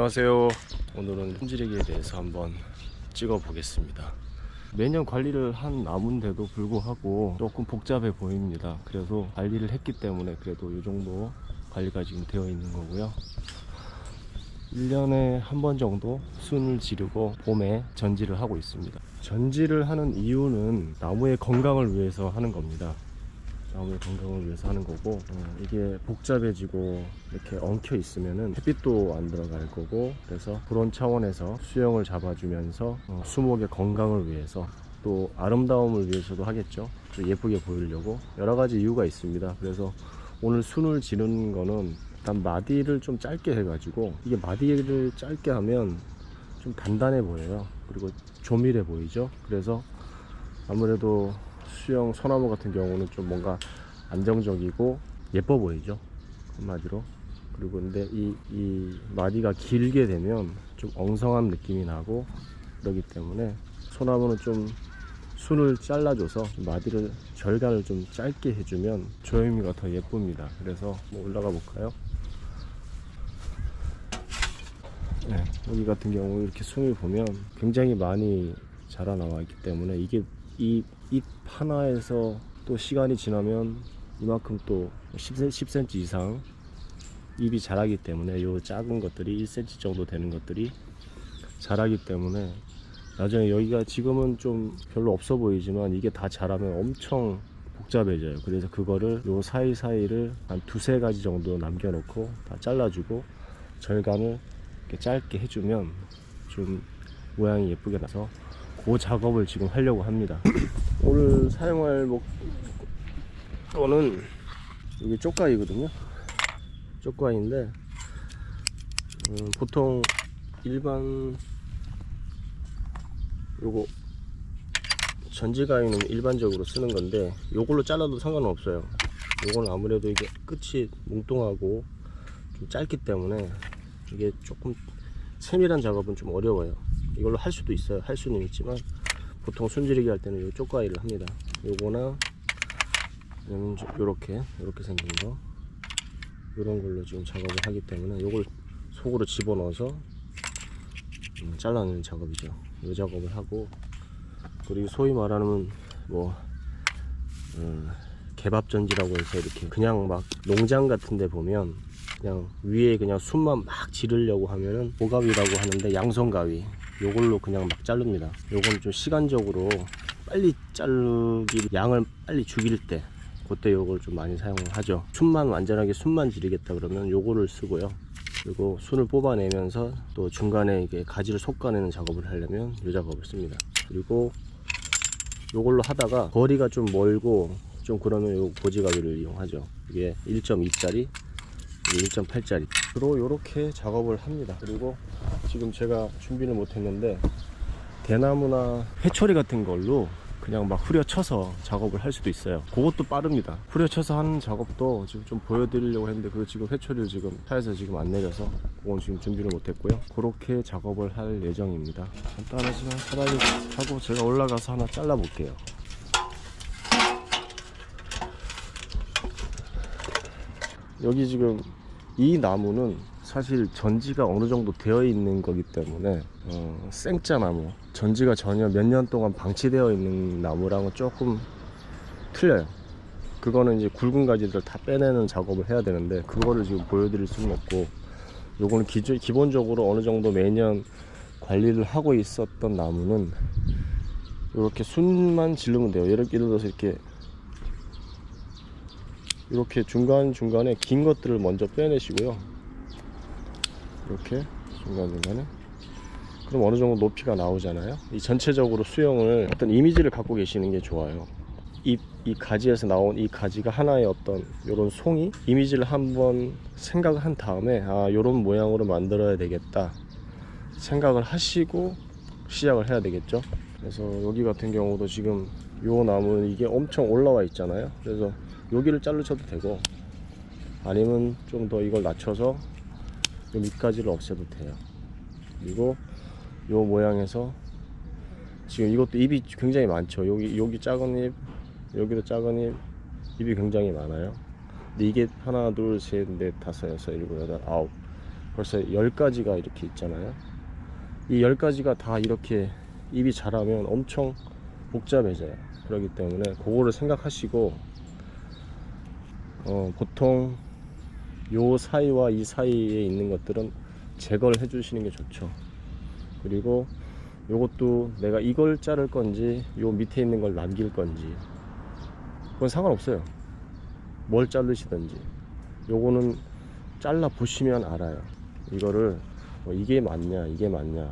안녕하세요. 오늘은 손지르기에 대해서 한번 찍어 보겠습니다. 매년 관리를 한 나무인데도 불구하고 조금 복잡해 보입니다. 그래서 관리를 했기 때문에 그래도 이 정도 관리가 지금 되어 있는 거고요. 1년에 한 번 정도 순을 지르고 봄에 전지를 하고 있습니다. 전지를 하는 이유는 나무의 건강을 위해서 하는 겁니다. 나무의 건강을 위해서 하는 거고, 이게 복잡해지고 이렇게 엉켜 있으면은 햇빛도 안 들어갈 거고, 그래서 그런 차원에서 수영을 잡아주면서 수목의 건강을 위해서, 또 아름다움을 위해서도 하겠죠. 또 예쁘게 보이려고 여러 가지 이유가 있습니다. 그래서 오늘 순을 지르는 거는 일단 마디를 좀 짧게 해가지고, 이게 마디를 짧게 하면 좀 단단해 보여요. 그리고 조밀해 보이죠. 그래서 아무래도 수영 소나무 같은 경우는 좀 뭔가 안정적이고 예뻐 보이죠, 한마디로. 그리고 근데 이 마디가 길게 되면 좀 엉성한 느낌이 나고 그러기 때문에 소나무는 좀 순을 잘라줘서 마디를 절간을 좀 짧게 해주면 조형미가 더 예쁩니다. 그래서 올라가 볼까요? 네, 여기 같은 경우 이렇게 순을 보면 굉장히 많이 자라 나와 있기 때문에 이게 이 잎 하나에서 또 시간이 지나면 이만큼 또 10cm 이상 잎이 자라기 때문에 요 작은 것들이 1cm 정도 되는 것들이 자라기 때문에 나중에 여기가 지금은 좀 별로 없어 보이지만 이게 다 자라면 엄청 복잡해져요. 그래서 그거를 요 사이사이를 한 두세 가지 정도 남겨놓고 다 잘라주고 절간을 이렇게 짧게 해주면 좀 모양이 예쁘게 나서 그 작업을 지금 하려고 합니다. 오늘 사용할 거는 이게 쪽가위거든요. 쪽가위인데 보통 일반 요거 전지가위는 일반적으로 쓰는 건데 요걸로 잘라도 상관은 없어요. 요거는 아무래도 이게 끝이 뭉뚱하고 좀 짧기 때문에 이게 조금 세밀한 작업은 좀 어려워요. 이걸로 할 수도 있어요. 할 수는 있지만 보통 순지르기 할 때는 요 쪽가위를 합니다. 요거나 요렇게 생긴 거, 요런 걸로 지금 작업을 하기 때문에 요걸 속으로 집어넣어서 잘라내는 작업이죠. 요 작업을 하고, 그리고 소위 말하는 개밥전지라고 해서 이렇게 그냥 막 농장 같은 데 보면 그냥 위에 그냥 순만 막 지르려고 하면은 보가위라고 하는데, 양손가위 요걸로 그냥 막 자릅니다. 요건 좀 시간적으로 빨리 자르기, 양을 빨리 죽일 때 그때 요걸 좀 많이 사용을 하죠. 순만 완전하게 순만 지르겠다 그러면 요거를 쓰고요. 그리고 순을 뽑아내면서 또 중간에 이게 가지를 솎아내는 작업을 하려면 요 작업을 씁니다. 그리고 요걸로 하다가 거리가 좀 멀고 좀 그러면 요 고지가위를 이용하죠. 이게 1.2짜리 1.8짜리 주로 요렇게 작업을 합니다. 그리고 지금 제가 준비를 못했는데 대나무나 회초리 같은 걸로 그냥 막 후려쳐서 작업을 할 수도 있어요. 그것도 빠릅니다. 후려쳐서 하는 작업도 지금 좀 보여드리려고 했는데 그거 지금 회초리를 지금 차에서 지금 안 내려서 그건 지금 준비를 못했고요. 그렇게 작업을 할 예정입니다. 간단하지만 사다리 타고 제가 올라가서 하나 잘라 볼게요. 여기 지금 이 나무는 사실 전지가 어느 정도 되어 있는 거기 때문에 생짜나무, 전지가 전혀 몇 년 동안 방치되어 있는 나무랑은 조금 틀려요. 그거는 이제 굵은 가지들 다 빼내는 작업을 해야 되는데 그거를 지금 보여드릴 수는 없고, 요거는 기본적으로 어느 정도 매년 관리를 하고 있었던 나무는 이렇게 순만 지르면 돼요. 예를 들어서 이렇게 중간중간에 긴 것들을 먼저 빼내시고요. 이렇게 중간중간에, 그럼 어느 정도 높이가 나오잖아요. 이 전체적으로 수영을 어떤 이미지를 갖고 계시는 게 좋아요. 이 가지에서 나온 이 가지가 하나의 어떤 요런 송이 이미지를 한번 생각을 한 다음에 요런 모양으로 만들어야 되겠다 생각을 하시고 시작을 해야 되겠죠. 그래서 여기 같은 경우도 지금 요 나무는 이게 엄청 올라와 있잖아요. 그래서 여기를 자르셔도 되고, 아니면 좀 더 이걸 낮춰서 요 밑가지를 없애도 돼요. 그리고 요 모양에서 지금 이것도 잎이 굉장히 많죠. 여기 작은 잎, 여기도 작은 잎, 잎이 굉장히 많아요. 근데 이게 하나, 둘, 셋, 넷, 다섯, 여섯, 일곱, 여덟, 벌써 10가지가 이렇게 있잖아요. 이 10가지가 다 이렇게 잎이 자라면 엄청 복잡해져요. 그렇기 때문에 그거를 생각하시고 보통 요 사이와 이 사이에 있는 것들은 제거를 해 주시는 게 좋죠. 그리고 요것도 내가 이걸 자를 건지 요 밑에 있는 걸 남길 건지 그건 상관없어요. 뭘 자르시든지 요거는 잘라 보시면 알아요. 이거를 이게 맞냐 이게 맞냐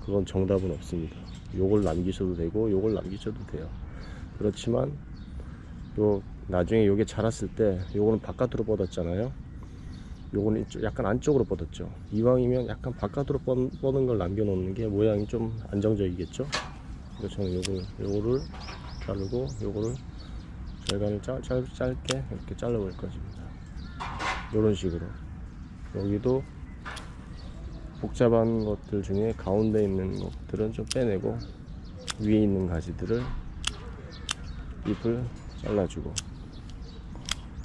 그건 정답은 없습니다. 요걸 남기셔도 되고 요걸 남기셔도 돼요. 그렇지만 요 나중에 요게 자랐을 때 요거는 바깥으로 뻗었잖아요. 요거는 약간 안쪽으로 뻗었죠. 이왕이면 약간 바깥으로 뻗은 걸 남겨 놓는 게 모양이 좀 안정적이겠죠. 그래서 저는 요거를 자르고 요거를 절간을 짧게 이렇게 잘라 볼 것입니다. 요런 식으로. 여기도 복잡한 것들 중에 가운데 있는 것들은 좀 빼내고 위에 있는 가지들을 잎을 잘라주고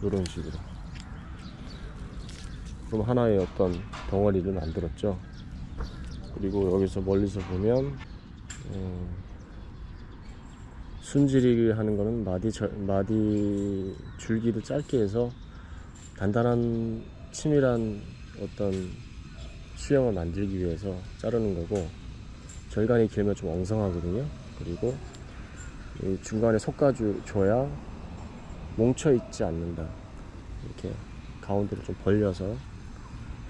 이런 식으로. 그럼 하나의 어떤 덩어리를 만들었죠. 그리고 여기서 멀리서 보면 순지리기 하는 거는 마디 줄기를 짧게 해서 단단한 치밀한 어떤 수영을 만들기 위해서 자르는 거고, 절간이 길면 좀 엉성하거든요. 그리고 이 중간에 솎아줘야 뭉쳐있지 않는다. 이렇게 가운데를 좀 벌려서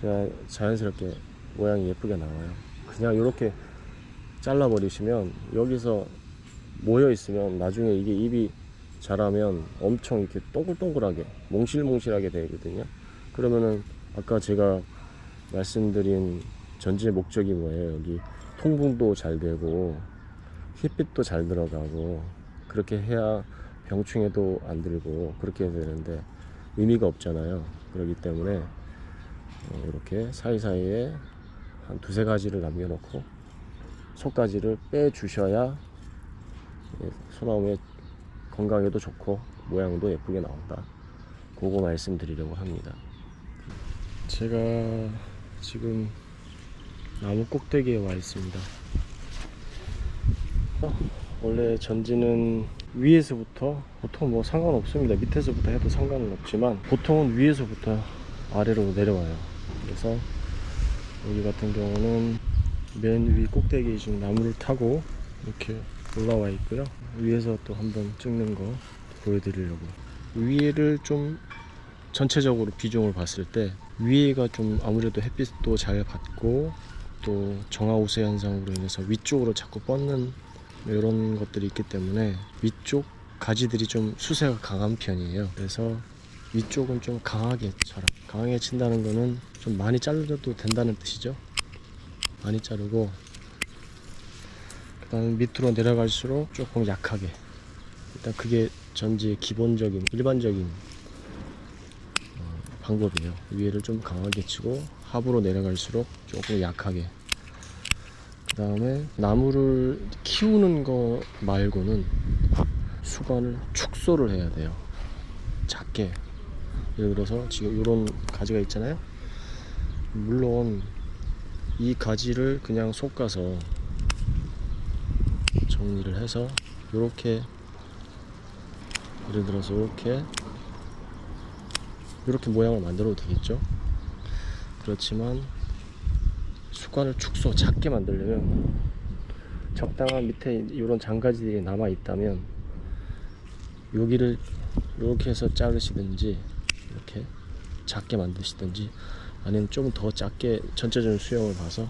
그냥 자연스럽게 모양이 예쁘게 나와요. 그냥 이렇게 잘라버리시면 여기서 모여있으면 나중에 이게 잎이 자라면 엄청 이렇게 동글동글하게 몽실몽실하게 되거든요. 그러면은 아까 제가 말씀드린 전지의 목적이 뭐예요? 여기 통풍도 잘 되고 햇빛도 잘 들어가고 그렇게 해야 병충해도 안 들고 그렇게 해야 되는데 의미가 없잖아요. 그렇기 때문에 이렇게 사이사이에 한 두세 가지를 남겨놓고 속가지를 빼주셔야 소나무의 건강에도 좋고 모양도 예쁘게 나온다. 그거 말씀드리려고 합니다. 제가 지금 나무 꼭대기에 와 있습니다. 원래 전지는 위에서부터, 보통 뭐 상관없습니다. 밑에서부터 해도 상관은 없지만 보통은 위에서부터 아래로 내려와요. 그래서 여기 같은 경우는 맨 위 꼭대기 지금 나무를 타고 이렇게 올라와 있고요. 위에서 또 한번 찍는 거 보여드리려고. 위에를 좀 전체적으로 비중을 봤을 때 위에가 좀 아무래도 햇빛도 잘 받고 또 정화우세 현상으로 인해서 위쪽으로 자꾸 뻗는 이런 것들이 있기 때문에 위쪽 가지들이 좀 수세가 강한 편이에요. 그래서 위쪽은 좀 강하게 쳐라. 강하게 친다는 거는 좀 많이 잘라도 된다는 뜻이죠. 많이 자르고 그 다음에 밑으로 내려갈수록 조금 약하게. 일단 그게 전지의 기본적인 일반적인 방법이에요. 위에를 좀 강하게 치고 하부로 내려갈수록 조금 약하게. 그 다음에 나무를 키우는 거 말고는 수관을 축소를 해야 돼요. 작게. 예를 들어서 지금 이런 가지가 있잖아요. 물론 이 가지를 그냥 솎아서 정리를 해서 이렇게, 예를 들어서 이렇게 모양을 만들어도 되겠죠. 그렇지만 수관을 축소 작게 만들려면 적당한 밑에 이런 장가지들이 남아 있다면 여기를 이렇게 해서 자르시든지 이렇게 작게 만드시든지, 아니면 좀 더 작게 전체적인 수영을 봐서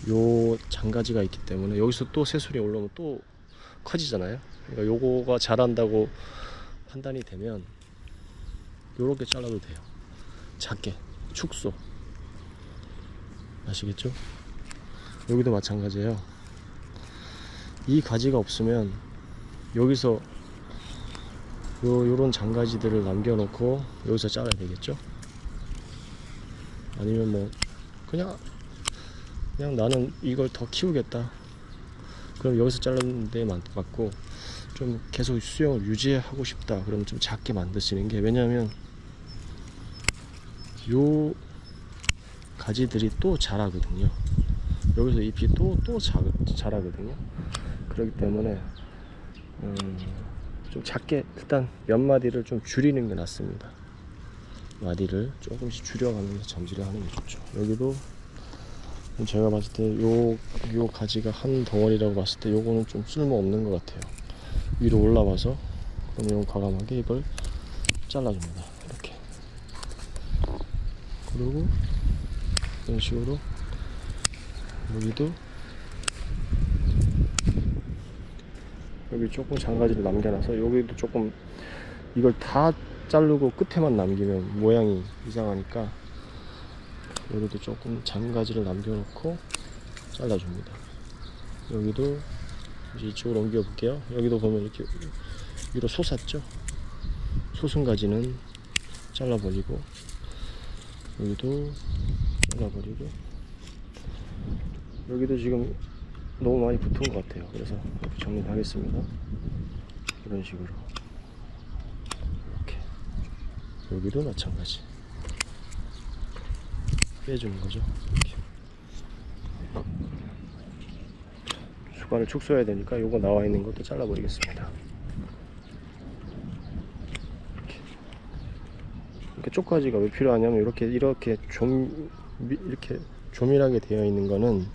요 장가지가 있기 때문에 여기서 또 새술이 올라오면 또 커지잖아요. 그러니까 요거가 자란다고 판단이 되면 요렇게 잘라도 돼요. 작게 축소. 아시겠죠? 여기도 마찬가지예요. 이 가지가 없으면 여기서 요런 장가지들을 남겨놓고 여기서 잘라야 되겠죠? 아니면 뭐 그냥 나는 이걸 더 키우겠다. 그럼 여기서 자르는 데 맞고 좀 계속 수영을 유지하고 싶다. 그러면 좀 작게 만드시는 게, 왜냐하면 가지들이 또 자라거든요. 여기서 잎이 또 자라거든요. 그렇기 때문에 좀 작게 일단 몇 마디를 좀 줄이는 게 낫습니다. 마디를 조금씩 줄여가면서 전지를 하는 게 좋죠. 여기도 제가 봤을 때 요 가지가 한 덩어리라고 봤을 때 요거는 좀 쓸모 없는 것 같아요. 위로 올라와서 그럼 요 과감하게 이걸 잘라줍니다. 이렇게. 그리고 이런 식으로 여기도 여기 조금 장가지를 남겨놔서 여기도 조금 이걸 다 자르고 끝에만 남기면 모양이 이상하니까 여기도 조금 장가지를 남겨놓고 잘라줍니다. 여기도 이제 이쪽으로 옮겨 볼게요. 여기도 보면 이렇게 위로 솟았죠. 솟은 가지는 잘라버리고 여기도 잘라버리고 여기도 지금 너무 많이 붙은 것 같아요. 그래서 이렇게 정리를 하겠습니다. 이런 식으로 이렇게 여기도 마찬가지 빼주는 거죠. 이렇게. 수관을 축소해야 되니까 요거 나와 있는 것도 잘라 버리겠습니다. 이렇게 쪽가지가 왜 필요하냐면 이렇게 조밀하게 되어 있는 거는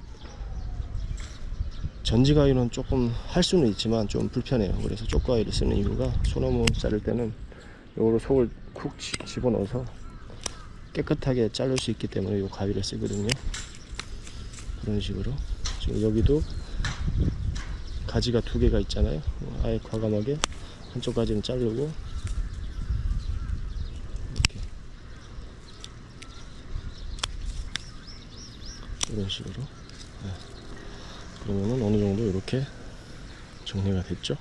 전지가위는 조금 할 수는 있지만 좀 불편해요. 그래서 쪽가위를 쓰는 이유가 소나무 자를 때는 요거로 속을 쿡 집어넣어서 깨끗하게 자를 수 있기 때문에 요 가위를 쓰거든요. 그런 식으로 지금 여기도 가지가 두 개가 있잖아요. 아예 과감하게 한쪽 가지는 자르고 이렇게 이런 식으로 그러면은 어느 정도 이렇게 정리가 됐죠.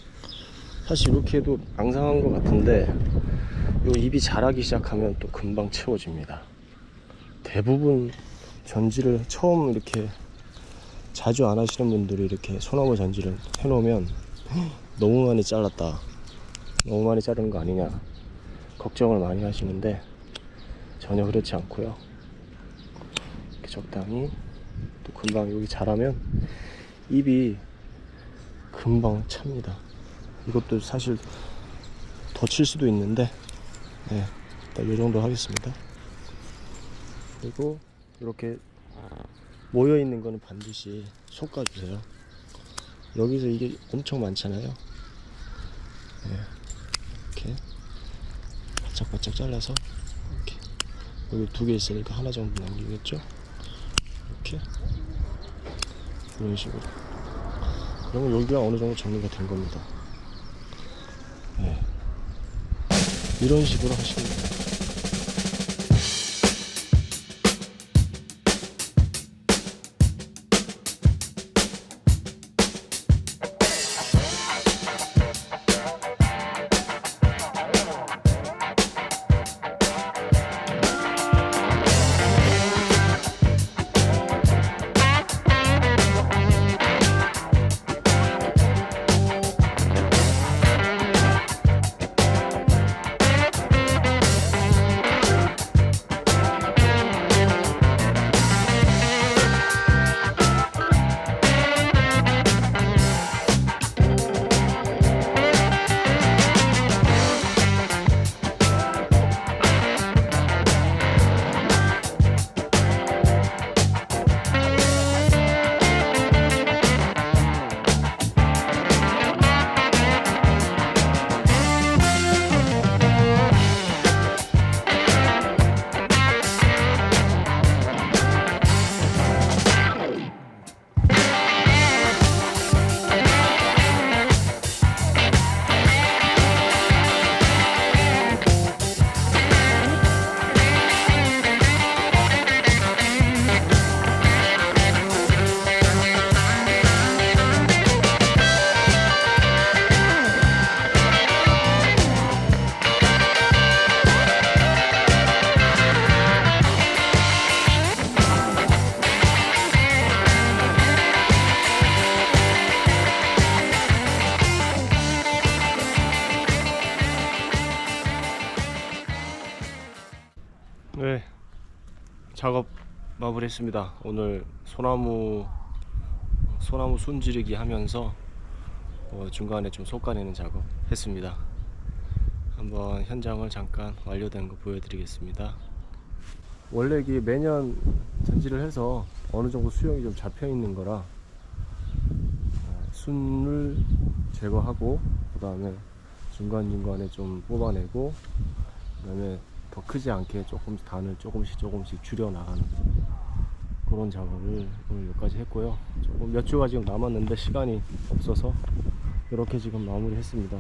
사실 이렇게 해도 앙상한 것 같은데 요 잎이 자라기 시작하면 또 금방 채워집니다. 대부분 전지를 처음 이렇게 자주 안 하시는 분들이 이렇게 소나무 전지를 해놓으면 너무 많이 잘랐다, 너무 많이 자른 거 아니냐 걱정을 많이 하시는데 전혀 그렇지 않고요. 이렇게 적당히 또 금방 여기 자라면 잎이 금방 찹니다. 이것도 사실 더 칠 수도 있는데 일단 이 정도 하겠습니다. 그리고 이렇게 모여 있는 거는 반드시 솎아 주세요. 여기서 이게 엄청 많잖아요. 이렇게 바짝바짝 잘라서 이렇게 여기 두 개 있으니까 하나 정도 남기겠죠. 이렇게 이런 식으로. 그러면 여기가 어느 정도 정리가 된 겁니다. 이런 식으로 하시면 돼요. 작업 마무리했습니다. 오늘 소나무 순지르기 하면서 중간에 좀 솎아내는 작업 했습니다. 한번 현장을 잠깐 완료된 거 보여드리겠습니다. 원래 이게 매년 전지를 해서 어느 정도 수영이 좀 잡혀 있는 거라 순을 제거하고 그 다음에 중간중간에 좀 뽑아내고 그 다음에 더 크지 않게 조금씩 단을 조금씩 줄여 나가는 그런 작업을 오늘 여기까지 했고요. 조금 몇 주가 지금 남았는데 시간이 없어서 이렇게 지금 마무리 했습니다.